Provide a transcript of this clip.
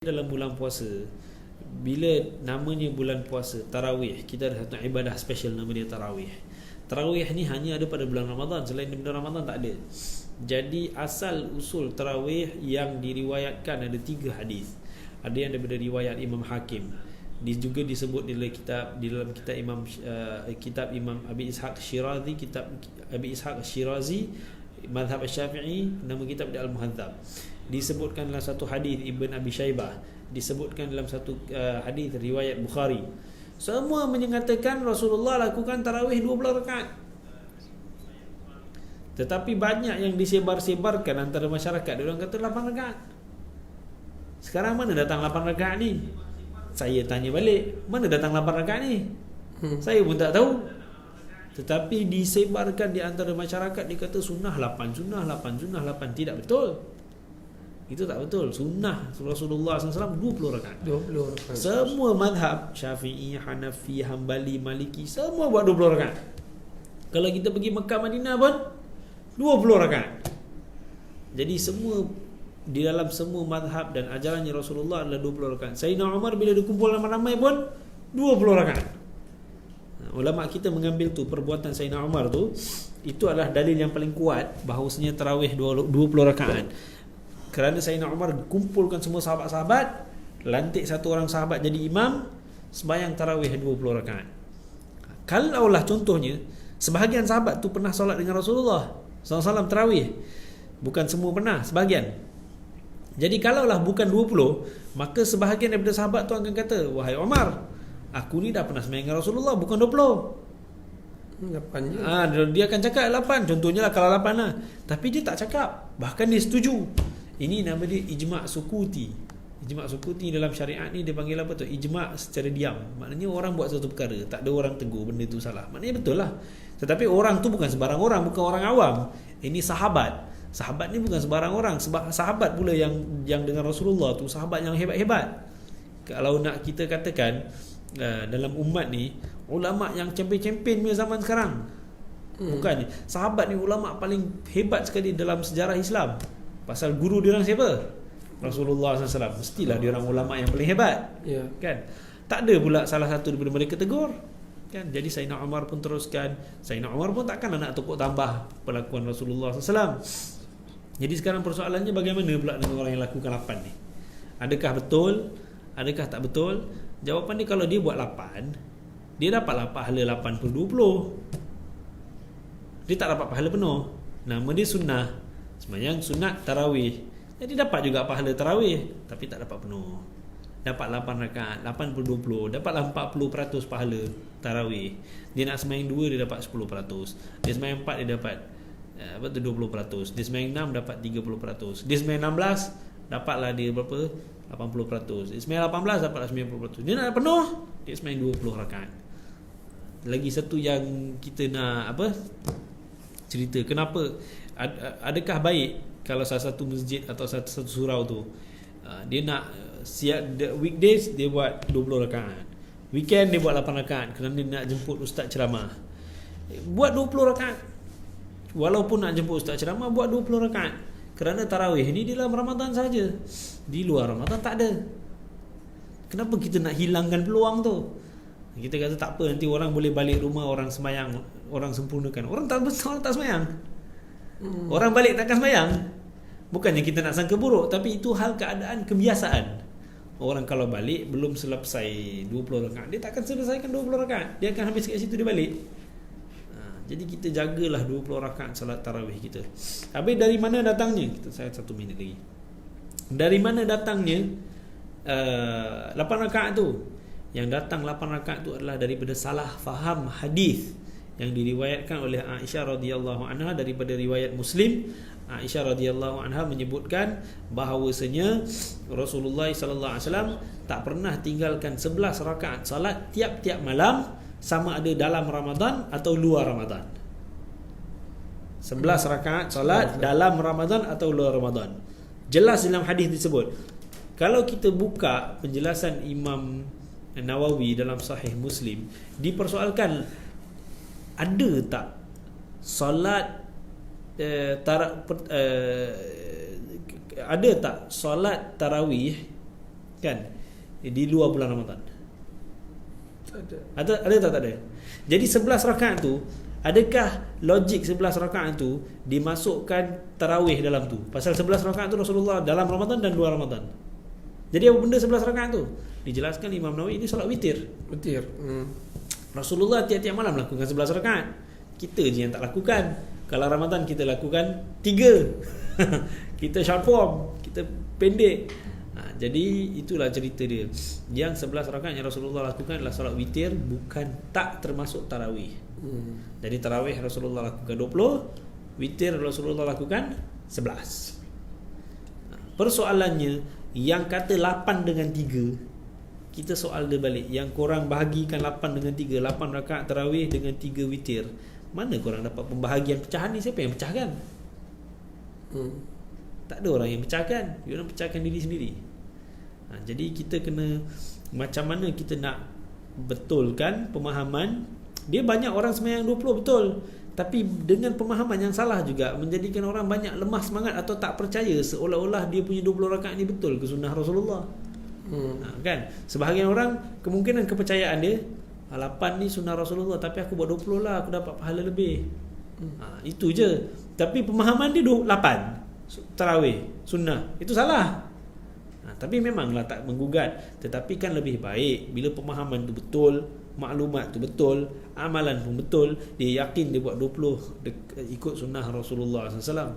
Dalam bulan puasa, bila namanya bulan puasa, tarawih, kita ada satu ibadah special nama dia tarawih. Tarawih ni hanya ada pada bulan Ramadan, selain bulan Ramadan tak ada. Jadi asal usul tarawih yang diriwayatkan ada 3 hadis. Ada yang daripada riwayat Imam Hakim, juga disebut di dalam kitab Imam Abi Ishaq Shirazi, kitab Abi Ishaq Shirazi Mazhab Syafi'i, nama kitab dia Al-Muhadzab. Disebutkan dalam satu hadis Ibn Abi Shaybah, disebutkan dalam satu hadis riwayat Bukhari. Semua menyatakan Rasulullah lakukan tarawih 12 rakaat. Tetapi banyak yang disebar-sebarkan antara masyarakat, dia orang kata 8 rakaat. Sekarang mana datang 8 rakaat ni? Saya tanya balik, mana datang 8 rakaat ni? Saya pun tak tahu. Tetapi disebarkan di antara masyarakat, dia kata sunnah 8, sunnah 8, sunnah 8. Tidak betul. Itu tak betul. Sunnah Rasulullah SAW 20 rakaat. 20 rakaat. Semua mazhab Syafi'i, Hanafi, Hambali, Maliki semua buat 20 rakaat. Kalau kita pergi Mekah, Madinah pun 20 rakaat. Jadi semua di dalam semua mazhab dan ajarannya Rasulullah adalah 20 rakaat. Sayyidina Umar bila dikumpul ramai-ramai pun 20 rakaat. Ulama kita mengambil tu perbuatan Sayyidina Umar tu, itu adalah dalil yang paling kuat bahawasanya tarawih 20 rakaat. Kerana Sayyidina Umar kumpulkan semua sahabat-sahabat, lantik satu orang sahabat jadi imam, sembahyang tarawih 20 rakaat. Kalaulah contohnya sebahagian sahabat tu pernah solat dengan Rasulullah SAW tarawih, bukan semua pernah, sebahagian. Jadi kalaulah bukan 20, maka sebahagian daripada sahabat tu akan kata, wahai Umar, aku ni dah pernah sembahyang dengan Rasulullah, bukan 20. 8 dia akan cakap 8. Contohnya lah kalau 8 lah. Tapi dia tak cakap, bahkan dia setuju. Ini nama dia ijma' sukuti. Ijma' sukuti dalam syariat ni dia panggil apa tu? Ijma' secara diam. Maknanya orang buat satu perkara, tak ada orang tegur benda tu salah, maknanya betul lah. Tetapi orang tu bukan sembarang orang, bukan orang awam. Ini sahabat. Sahabat ni bukan sembarang orang. Sahabat pula yang dengan Rasulullah tu, sahabat yang hebat-hebat. Kalau nak kita katakan dalam umat ni, ulama yang champion-champion punya zaman sekarang, bukan. Sahabat ni ulama paling hebat sekali dalam sejarah Islam. Pasal guru dia orang siapa? Rasulullah SAW. Mestilah dia orang ulama yang paling hebat, kan? Tak ada pula salah satu daripada mereka tegur, kan? Jadi Sayyidina Umar pun teruskan. Sayyidina Umar pun takkan nak tukuk tambah perlakuan Rasulullah SAW. Jadi sekarang persoalannya bagaimana pula dengan orang yang lakukan 8 ni? Adakah betul? Adakah tak betul? Jawapan dia, kalau dia buat 8, dia dapatlah pahala 8/20. Dia tak dapat pahala penuh. Nama dia sunnah, sembahyang sunat tarawih. Jadi dapat juga pahala tarawih, tapi tak dapat penuh. Dapat 8 rakaat, 8/20, dapatlah 40% pahala tarawih. Dia nak sembahyang 2, dia dapat 10%. Dia sembahyang 4, dia dapat 20%. Dia sembahyang 6, dapat 30%. Dia sembahyang 16, dapatlah dia berapa? 80%. Dia sembahyang 18, dapatlah 90%. Dia nak penuh, dia sembahyang 20 rakaat. Lagi satu yang kita nak cerita, kenapa, adakah baik kalau salah satu masjid atau satu surau tu dia nak weekdays dia buat 20 rakaat, weekend dia buat 8 rakaat kerana dia nak jemput ustaz ceramah, buat 20 rakaat. Walaupun nak jemput ustaz ceramah, buat 20 rakaat. Kerana tarawih ni di dalam Ramadan saja, di luar Ramadan tak ada. Kenapa kita nak hilangkan peluang tu? Kita kata tak apa, nanti orang boleh balik rumah, orang sembahyang, orang sempurnakan. Orang tak sembahyang, orang balik takkan sembahyang. Bukannya kita nak sangka buruk, tapi itu hal keadaan kebiasaan. Orang kalau balik belum selesai 20 rakaat, dia takkan selesaikan 20 rakaat. Dia akan habis kat situ, dia balik. Jadi kita jagalah 20 rakaat salat tarawih kita. Habis dari mana datangnya? Saya 1 minit lagi. Dari mana datangnya 8 rakaat tu? Yang datang 8 rakaat tu adalah daripada salah faham hadis yang diriwayatkan oleh Aisyah radhiyallahu anha daripada riwayat Muslim. Aisyah radhiyallahu anha menyebutkan bahawasanya Rasulullah sallallahu alaihi wasallam tak pernah tinggalkan 11 rakaat salat tiap-tiap malam, sama ada dalam Ramadan atau luar Ramadan. 11 rakaat salat dalam Ramadan atau luar Ramadan. Jelas dalam hadis disebut. Kalau kita buka penjelasan Imam Nawawi dalam Sahih Muslim, dipersoalkan ada tak solat ada tak solat tarawih Kan? Di luar bulan Ramadan. Tak ada. Ada tak ada? Jadi 11 rakaat tu, adakah logik 11 rakaat tu dimasukkan tarawih dalam tu? Pasal 11 rakaat tu Rasulullah dalam Ramadan dan luar Ramadan. Jadi apa benda 11 rakaat tu? Dijelaskan Imam Nawawi, ini solat witir. Witir. Rasulullah tiap-tiap malam lakukan 11 rakaat. Kita je yang tak lakukan. Kalau Ramadan kita lakukan 3. Kita short form, kita pendek. Jadi itulah cerita dia. Yang 11 rakaat yang Rasulullah lakukan adalah solat witir, bukan, tak termasuk tarawih. Jadi tarawih Rasulullah lakukan 20, witir Rasulullah lakukan 11. Persoalannya, yang kata 8 dengan 3, kita soal dia balik. Yang korang bahagikan 8 dengan 3, 8 rakaat tarawih dengan 3 witir, mana korang dapat pembahagian pecahan ni? Siapa yang pecahkan? Tak ada orang yang pecahkan. Dia orang pecahkan diri sendiri. Jadi kita kena, macam mana kita nak betulkan pemahaman. Dia banyak orang sembahyang 20 betul, tapi dengan pemahaman yang salah juga, menjadikan orang banyak lemah semangat atau tak percaya, seolah-olah dia punya 20 rakaat ni betul ke sunnah Rasulullah. Kan? Sebahagian orang kemungkinan kepercayaan dia, 8 ni sunnah Rasulullah, tapi aku buat 20 lah, aku dapat pahala lebih. Itu je. Tapi pemahaman dia 8 tarawih sunnah, itu salah. Tapi memanglah tak menggugat, tetapi kan lebih baik bila pemahaman tu betul, maklumat tu betul, amalan pun betul, dia yakin dia buat 20 ikut sunnah Rasulullah SAW.